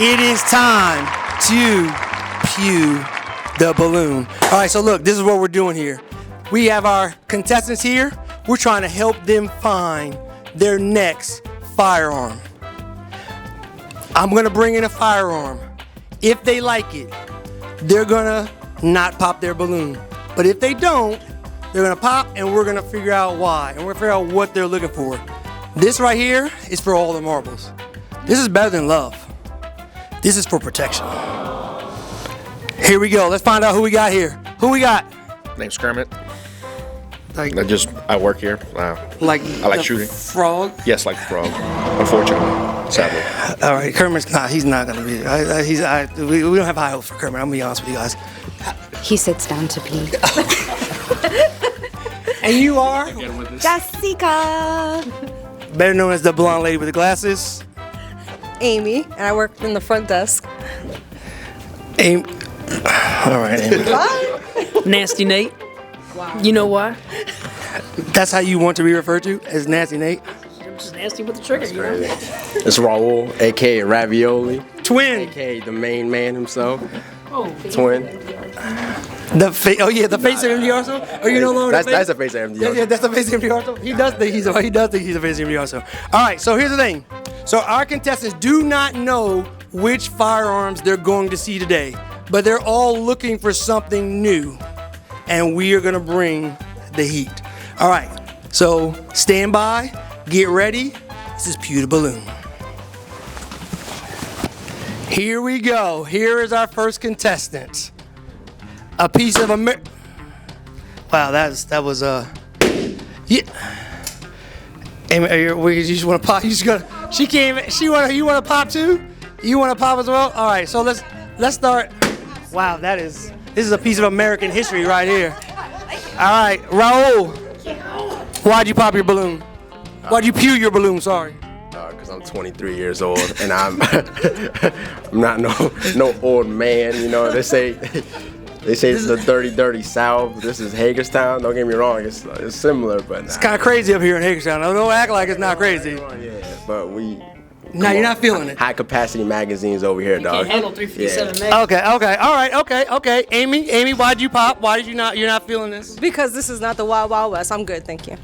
It is time to pew the balloon. All right, so look, this is what we're doing here. We have our contestants here. We're trying to help them find their next firearm. I'm gonna bring in a firearm. If they like it, they're gonna not pop their balloon. But if they don't, they're gonna pop and we're gonna figure out why. And we're gonna figure out what they're looking for. This right here is for all the marbles. This is better than love. This is for protection. Here we go. Let's find out who we got here. Who we got? Name's Kermit. Like, I work here. I like shooting. Frog? Yes, like the frog. Unfortunately, sadly. All right, Kermit's not. He's not gonna be. We don't have high hopes for Kermit. I'm gonna be honest with you guys. He sits down to pee. And you are Jessica. better known as the blonde lady with the glasses. Amy, and I work in the front desk. Amy. All right, Amy. Nasty Nate. Wow. You know why? That's how you want to be referred to, as Nasty Nate? I'm just nasty with the trigger. You know? It's Raul, a.k.a. Ravioli. Twin. A.k.a. the main man himself. Oh, Twin. The face of MD also? Or you no longer That's the face of MD. Yeah, that's the face of MD also. He does think he's the face of MD also. All right, so here's the thing. So our contestants do not know which firearms they're going to see today, but they're all looking for something new, and we are gonna bring the heat. All right, so stand by, get ready. This is Pew the Balloon. Here we go. Here is our first contestant. A piece of America. Wow, that was yeah. Amy, you just want to pop? You just gonna? She came. You want to pop too? You want to pop as well? All right. So let's start. Wow, this is a piece of American history right here. All right, Raul. Why'd you pop your balloon? Why'd you pew your balloon? Sorry. Because I'm 23 years old and I'm not no old man. You know, they say it's the dirty South. This is Hagerstown. Don't get me wrong, it's similar, but it's kind of crazy up here in Hagerstown. Don't act like it's not crazy. Yeah, but we. No, you're not feeling it. High capacity magazines over here, dog. Can't handle 357 mag. Okay. All right. Okay. Amy, why'd you pop? Why did you not? You're not feeling this? Because this is not the Wild Wild West. I'm good, thank you.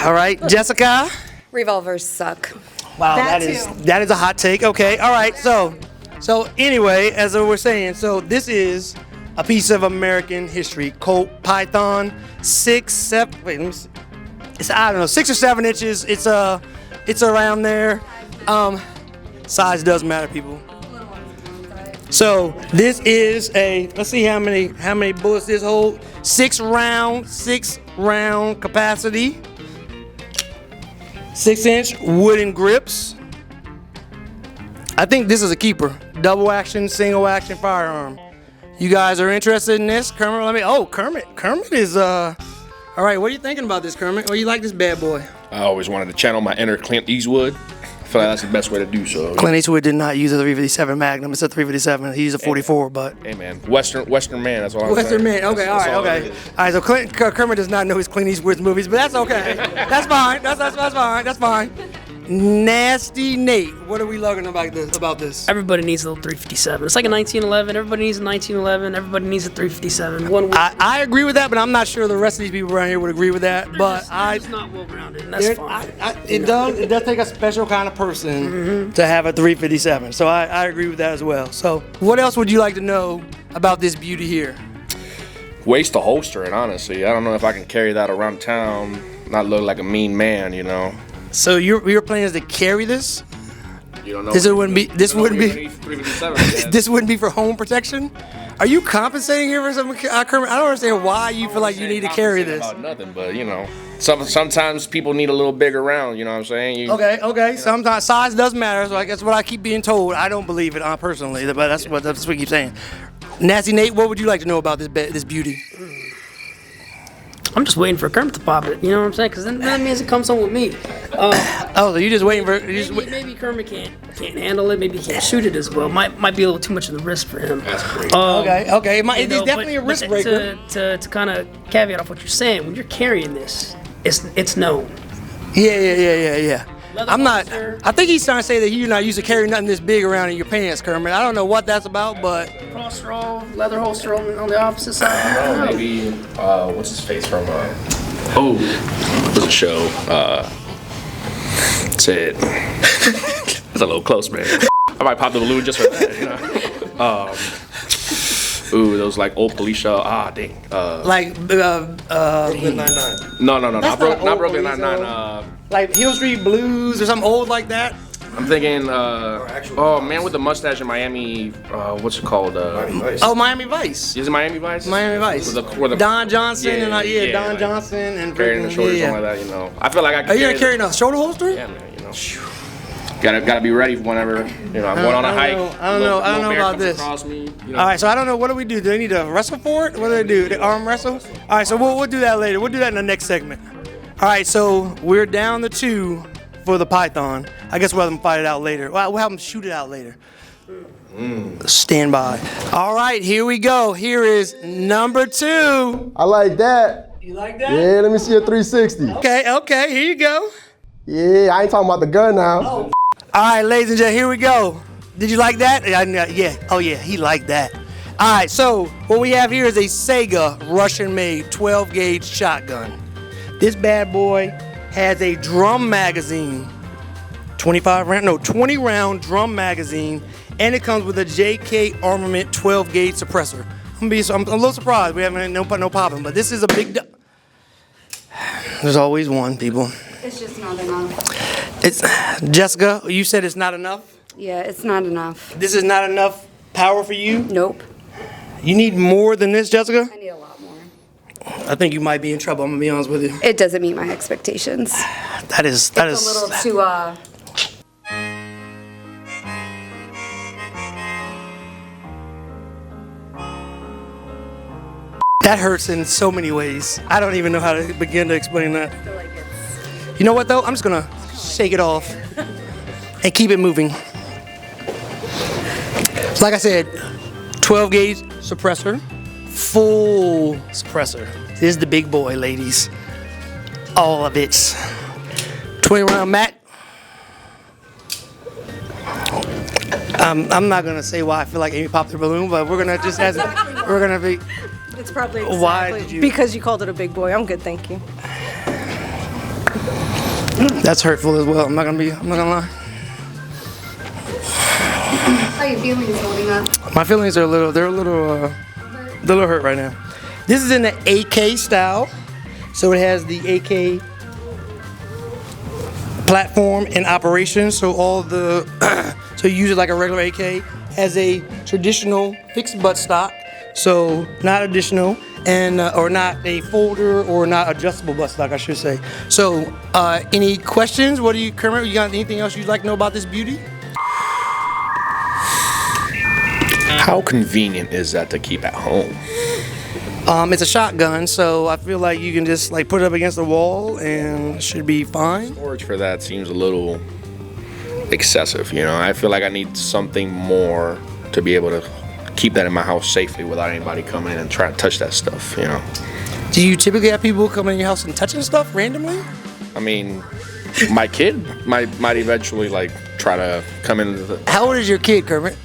All right, Jessica. Revolvers suck. Wow, that is a hot take. Okay. All right. So anyway, as we were saying, so this is a piece of American history. Colt Python, 6, 7. Wait, let me see. It's 6 or 7 inches. It's around there. Size does matter, people. So this is let's see how many bullets this hold. 6 round capacity. 6-inch wooden grips. I think this is a keeper. Double action, single action firearm. You guys are interested in this? Kermit, Kermit is all right, what are you thinking about this, Kermit? Or you like this bad boy? I always wanted to channel my inner Clint Eastwood. I feel like that's the best way to do so. Clint Eastwood did not use a 357 Magnum. It's a 357. He used a 44, but. Hey man, Western man. That's all I'm saying. Western man. Okay, all right. So Kermit does not know his Clint Eastwood movies, but that's okay. That's fine. That's fine. Nasty Nate, what are we learning about this? Everybody needs a little 357. It's like a 1911. Everybody needs a 1911. Everybody needs a 357. I agree with that, but I'm not sure the rest of these people around here would agree with that. But it's not well rounded, and that's fine. It does take a special kind of person to have a 357. So I agree with that as well. So what else would you like to know about this beauty here? Ways to holster it, honestly. I don't know if I can carry that around town, not look like a mean man, you know. So your plan is to carry this? You don't know. This wouldn't be 357. This wouldn't be for home protection? Are you compensating here for some? I don't understand why you feel like you need to carry this. About nothing, but you know, sometimes people need a little bigger round. You know what I'm saying? Okay. Sometimes size does matter. So I guess what I keep being told. I don't believe it personally, but that's what you keep saying. Nasty Nate, what would you like to know about this beauty? I'm just waiting for Kermit to pop it. You know what I'm saying? Because then that means it comes home with me. So you're just waiting for? Maybe Kermit can't handle it. Maybe he can't shoot it as well. Might be a little too much of the risk for him. Okay. It's definitely a risk breaker. To kind of caveat off what you're saying, when you're carrying this, it's known. Yeah. Leather I'm not. holster. I think he's trying to say that you're not used to carrying nothing this big around in your pants, Kermit. I don't know what that's about, but Cross roll, leather holster on the opposite side. I don't know. Maybe what's his face from what's the show? Said it's a little close, man. I might pop the balloon just for that, you know. Those like old police show. Dang. like Brooklyn Nine-Nine. No, That's not not Brooklyn old Nine-Nine. like Hill Street Blues or something old like that. I'm thinking, man with the mustache in Miami. What's it called? Nice. Oh, Miami Vice. Is it Miami Vice? Miami Vice. Where the Don Johnson Yeah, and yeah, Don like Johnson and carrying the freaking- shoulders yeah. something like that. You know, I feel like I can. Are you gonna carry a shoulder holster? Yeah, man. You know, gotta be ready whenever I'm going on a hike. I don't know bear about comes this. across me, you know. All right, so I don't know. What do we do? Do they need to wrestle for it? What do they do? They arm wrestle? All right, so we'll do that later. We'll do that in the next segment. All right, so we're down to 2 for the Python. I guess we'll have them fight it out later. Well, we'll have them shoot it out later. Stand by. All right, here we go. Here is number 2. I like that. You like that? Yeah, let me see a 360. Okay, here you go. Yeah, I ain't talking about the gun now. All right, ladies and gentlemen, here we go. Did you like that? Yeah. Oh, yeah, he liked that. All right, so what we have here is a Sega Russian-made 12-gauge shotgun. This bad boy has a drum magazine, 20 round drum magazine, and it comes with a JK Armament 12-gauge suppressor. I'm a little surprised we haven't no popping, but this is a big. There's always one, people. It's just not enough. It's Jessica. You said it's not enough. Yeah, it's not enough. This is not enough power for you. Nope. You need more than this, Jessica. I need a lot more. I think you might be in trouble. I'm gonna be honest with you. It doesn't meet my expectations. That is. It's a little too, That hurts in so many ways. I don't even know how to begin to explain that. I feel like it's... You know what though? I'm just gonna shake it off and keep it moving. Like I said, 12 gauge suppressor, full suppressor. This is the big boy, ladies. All of it. 20 round mat. I'm not gonna say why I feel like Amy popped her balloon, but we're gonna just we're gonna be. It's probably Why exactly did you- because you called it a big boy. I'm good, thank you. That's hurtful as well. I'm not gonna lie. How are you feeling holding up? My feelings are they're a little hurt right now. This is in the AK style, so it has the AK platform in operation. So so you use it like a regular AK. Has a traditional fixed buttstock, so not additional, and or not a folder or not adjustable buttstock, I should say. So, any questions? What do you, Kermit? You got anything else you'd like to know about this beauty? How convenient is that to keep at home? It's a shotgun, so I feel like you can just like put it up against the wall and it should be fine. Storage for that seems a little excessive, you know. I feel like I need something more to be able to keep that in my house safely without anybody coming in and trying to touch that stuff, you know. Do you typically have people coming in your house and touching stuff randomly? I mean, my kid might eventually like try to come into the. How old is your kid, Kermit?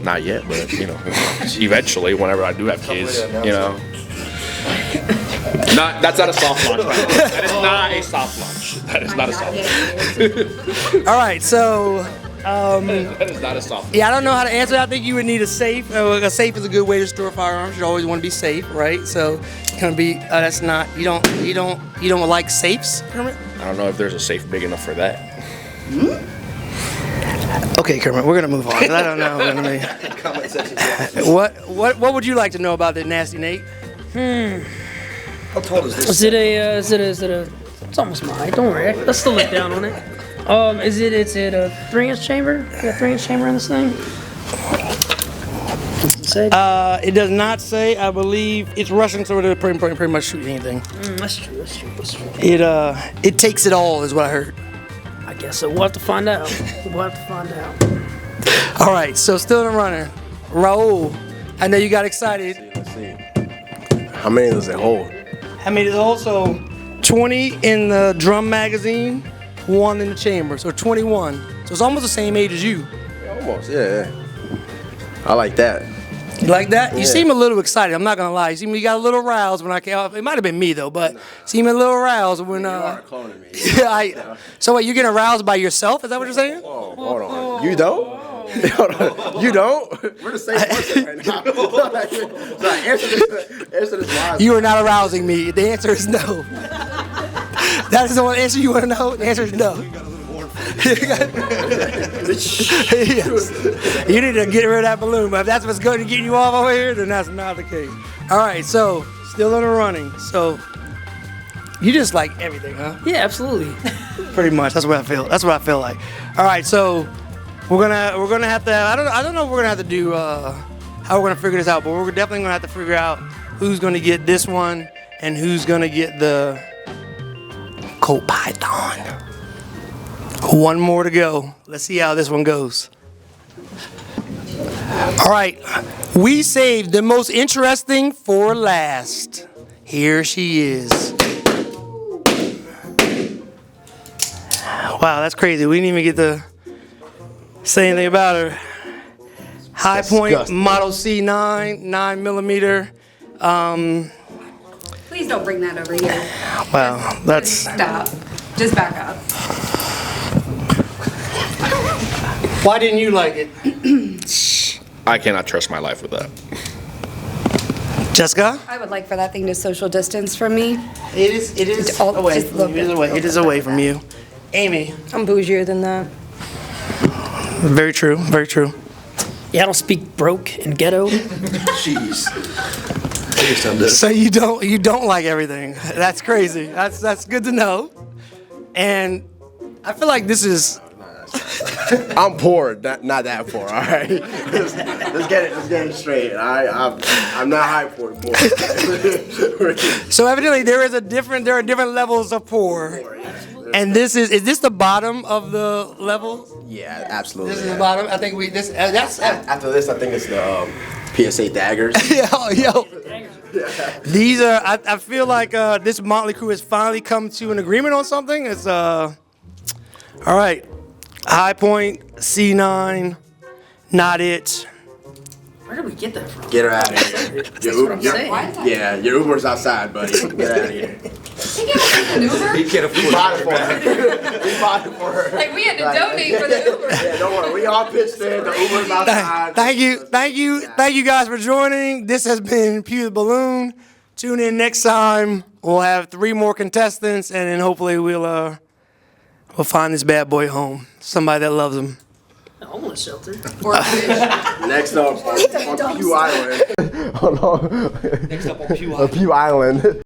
Not yet, but you know, eventually, whenever I do have kids, you know. That's not a soft launch. That is not a soft launch. That is not a soft launch. All right, so That is not a soft launch. yeah, I don't know how to answer. I think you would need a safe. A safe is a good way to store firearms. You always want to be safe, right? So it's gonna be that's not you don't like safes, Kermit? I don't know if there's a safe big enough for that. Okay, Kermit, we're gonna move on. I don't know. Comment section. What would you like to know about the nasty Nate? How tall is this? Is it a? It's almost mine. Don't worry. Let's still look down on it. Is it a 3-inch chamber? You got a 3-inch chamber in this thing? Does it say? It does not say. I believe it's Russian, so it'll pretty much shoot anything. That's true. It takes it all, is what I heard. I guess so. We'll have to find out. All right, so still in the runner, Raul. I know you got excited. Let's see. How many does it hold? I mean, it's also 20 in the drum magazine, one in the chamber, so 21. So it's almost the same age as you. Almost, yeah. I like that. You like that? You Yeah. seem a little excited. I'm not gonna lie. You got a little roused when I came up. It might have been me though, but seem a little roused when. You are cloning me. Yeah. So wait, you're getting aroused by yourself? Is that what you're saying? Oh, hold on. You don't? Hold on. You don't? We're the same person right now. Like, answer this wisely. You are not arousing me. The answer is no. That is the one answer you want to know? The answer is no. Yes. You need to get rid of that balloon, but if that's what's going to get you off over here, then that's not the case. All right, so still in the running. So you just like everything, huh? Yeah, absolutely. Pretty much. That's what I feel. That's what I feel like. All right, so we're gonna have to. I don't know if we're gonna have to do how we're gonna figure this out, but we're definitely gonna have to figure out who's gonna get this one and who's gonna get the Colt Python. One more to go. Let's see how this one goes. All right, we saved the most interesting for last. Here she is. Wow, that's crazy. We didn't even get to say anything about her. High Point Disgusting. Model C9, 9mm. Please don't bring that over here. Wow, that's. Stop. Just back up. Why didn't you like it? I cannot trust my life with that. Jessica? I would like for that thing to social distance from me. It is Oh, away just a from little you. It is bit. away. It is away from you. Amy. I'm bougier than that. Very true. Very true. Yeah, I don't speak broke and ghetto. Jeez. So you don't like everything. That's crazy. That's good to know. And I feel like this is. I'm poor, not that poor, all right? Let's get it straight. I'm not high poor. So evidently there are different levels of poor. And is this the bottom of the level? Yeah, absolutely. This is the bottom. I think that's After this, I think it's the PSA daggers. yo. These are. I feel like this Motley Crew has finally come to an agreement on something. It's all right. High Point C9, not it. Where did we get that from? Get her out of here. That's what I'm saying. Yeah, your Uber's outside, buddy. Get out of here. He can't an Uber. We bought it for her. We bought it for her. Like we had to donate for the Uber. Yeah, don't worry. We all pitched in. The Uber's outside. Thank you guys for joining. This has been Pew the Balloon. Tune in next time. We'll have 3 more contestants, and then hopefully we'll find this bad boy home. Somebody that loves him. A homeless shelter. Next up on Pew Island. Hold on. Next up on Pew Pew Island.